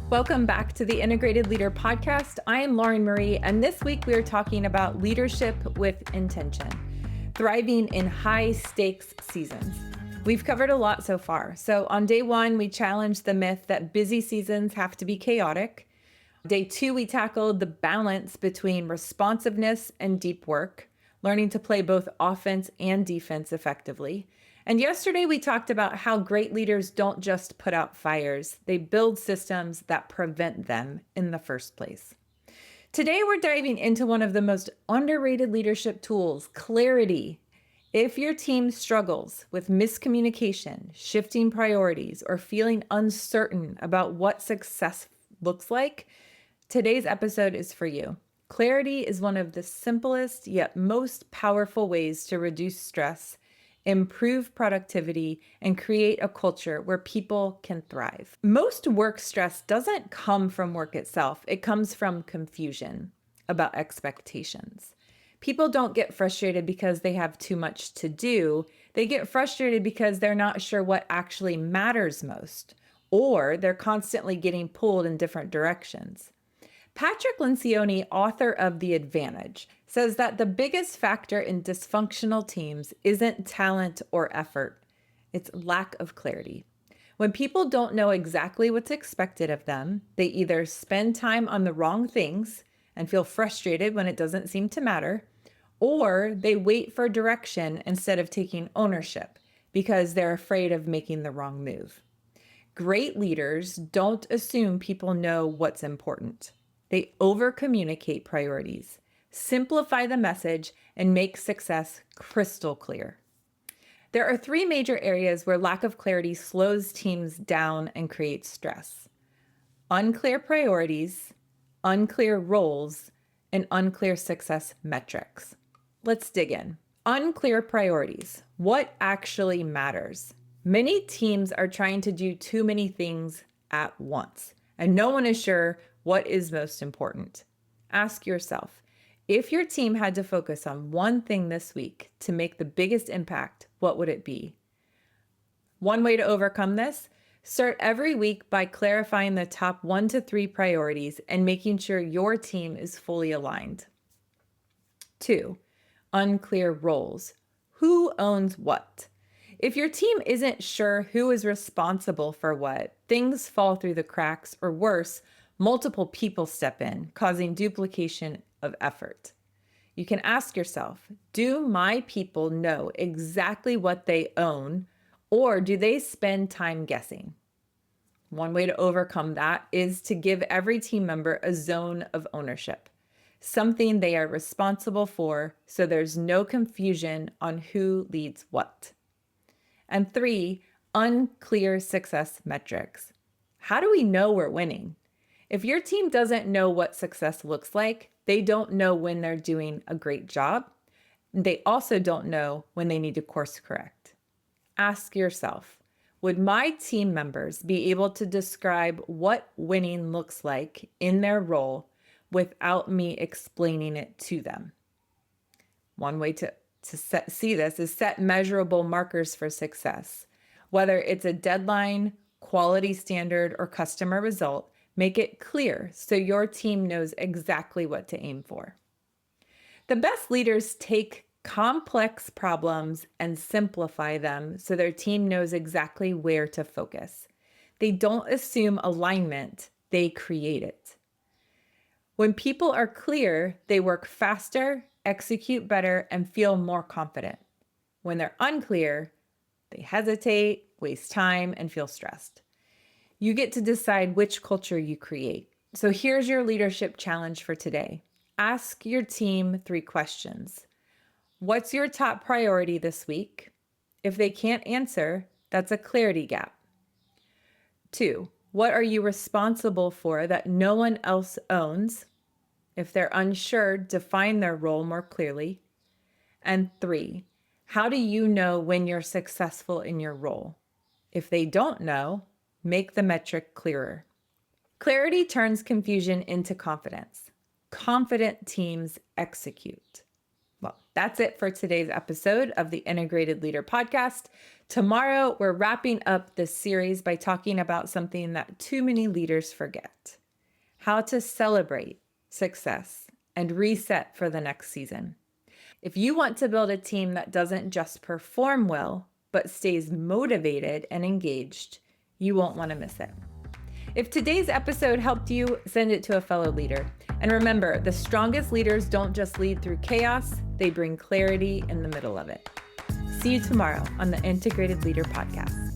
Welcome back to the Integrated Leader Podcast. I am Lauren Marie, and this week we are talking about leadership with intention, thriving in high-stakes seasons. We've covered a lot so far. So on day one, we challenged the myth that busy seasons have to be chaotic. Day two, we tackled the balance between responsiveness and deep work, learning to play both offense and defense effectively. And yesterday we talked about how great leaders don't just put out fires, they build systems that prevent them in the first place. Today we're diving into one of the most underrated leadership tools, clarity. If your team struggles with miscommunication, shifting priorities, or feeling uncertain about what success looks like, today's episode is for you. Clarity is one of the simplest yet most powerful ways to reduce stress, improve productivity, and create a culture where people can thrive. Most work stress doesn't come from work itself. It comes from confusion about expectations. People don't get frustrated because they have too much to do. They get frustrated because they're not sure what actually matters most, or they're constantly getting pulled in different directions. Patrick Lencioni, author of The Advantage, says that the biggest factor in dysfunctional teams isn't talent or effort, it's lack of clarity. When people don't know exactly what's expected of them, they either spend time on the wrong things and feel frustrated when it doesn't seem to matter, or they wait for direction instead of taking ownership because they're afraid of making the wrong move. Great leaders don't assume people know what's important. They over-communicate priorities, simplify the message, and make success crystal clear. There are three major areas where lack of clarity slows teams down and creates stress: unclear priorities, unclear roles, and unclear success metrics. Let's dig in. Unclear priorities. What actually matters? Many teams are trying to do too many things at once, and no one is sure what is most important. Ask yourself, if your team had to focus on one thing this week to make the biggest impact, what would it be? One way to overcome this: start every week by clarifying the top 1 to 3 priorities and making sure your team is fully aligned. 2, unclear roles. Who owns what? If your team isn't sure who is responsible for what, things fall through the cracks, or worse, multiple people step in, causing duplication of effort. You can ask yourself, do my people know exactly what they own, or do they spend time guessing? One way to overcome that is to give every team member a zone of ownership, something they are responsible for, so there's no confusion on who leads what. And 3, unclear success metrics. How do we know we're winning? If your team doesn't know what success looks like, they don't know when they're doing a great job. They also don't know when they need to course correct. Ask yourself, would my team members be able to describe what winning looks like in their role without me explaining it to them? One way to see this is set measurable markers for success. Whether it's a deadline, quality standard, or customer result, make it clear so your team knows exactly what to aim for. The best leaders take complex problems and simplify them so their team knows exactly where to focus. They don't assume alignment, they create it. When people are clear, they work faster, execute better, and feel more confident. When they're unclear, they hesitate, waste time, and feel stressed. You get to decide which culture you create. So here's your leadership challenge for today. Ask your team 3 questions. What's your top priority this week? If they can't answer, that's a clarity gap. 2, what are you responsible for that no one else owns? If they're unsure, define their role more clearly. And 3, how do you know when you're successful in your role? If they don't know, make the metric clearer. Clarity turns confusion into confidence. Confident teams execute. Well, that's it for today's episode of the Integrated Leader Podcast. Tomorrow, we're wrapping up this series by talking about something that too many leaders forget: how to celebrate success and reset for the next season. If you want to build a team that doesn't just perform well, but stays motivated and engaged, you won't want to miss it. If today's episode helped you, send it to a fellow leader. And remember, the strongest leaders don't just lead through chaos, they bring clarity in the middle of it. See you tomorrow on the Integrated Leader Podcast.